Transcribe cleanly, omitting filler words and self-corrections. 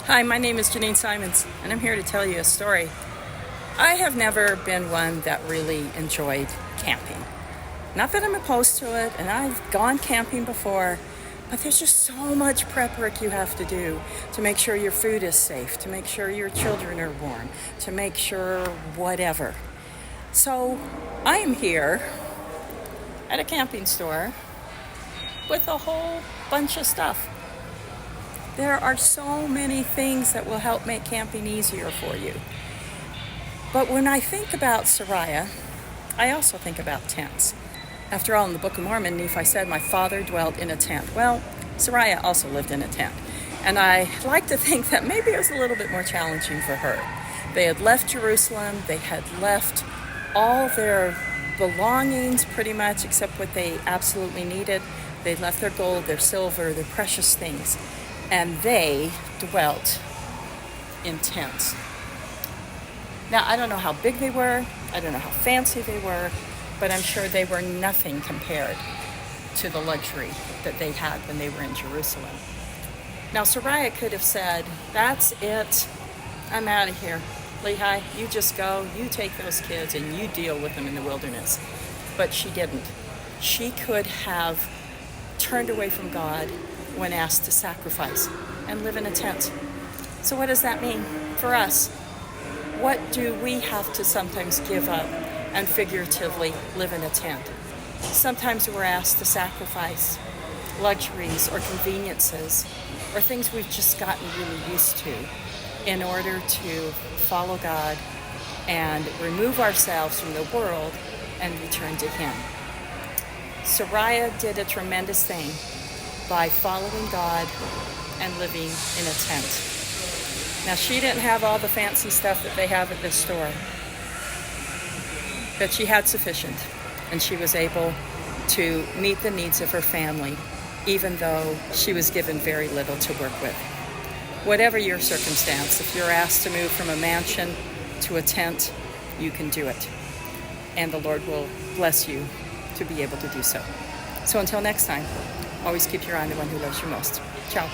Hi, my name is Janine Simons, and I'm here to tell you a story. I have never been one that really enjoyed camping. Not that I'm opposed to it, and I've gone camping before, but there's just so much prep work you have to do to make sure your food is safe, to make sure your children are warm, to make sure whatever. So I am here at a camping store with a whole bunch of stuff. There are so many things that will help make camping easier for you. But when I think about Sariah, I also think about tents. After all, in the Book of Mormon, Nephi said, "My father dwelt in a tent." Well, Sariah also lived in a tent. And I like to think that maybe it was a little bit more challenging for her. They had left Jerusalem. They had left all their belongings, pretty much, except what they absolutely needed. They left their gold, their silver, their precious things. And they dwelt in tents. Now, I don't know how big they were, I don't know how fancy they were, but I'm sure they were nothing compared to the luxury that they had when they were in Jerusalem. Now, Sariah could have said, "That's it, I'm out of here. Lehi, you just go, you take those kids and you deal with them in the wilderness." But she didn't. She could have turned away from God when asked to sacrifice and live in a tent. So what does that mean for us? What do we have to sometimes give up and figuratively live in a tent? Sometimes we're asked to sacrifice luxuries or conveniences or things we've just gotten really used to in order to follow God and remove ourselves from the world and return to Him. Sariah did a tremendous thing by following God and living in a tent. Now, she didn't have all the fancy stuff that they have at this store, but she had sufficient, and she was able to meet the needs of her family, even though she was given very little to work with. Whatever your circumstance, if you're asked to move from a mansion to a tent, you can do it, and the Lord will bless you to be able to do so. So until next time, always keep your eye on the one who loves you most. Ciao.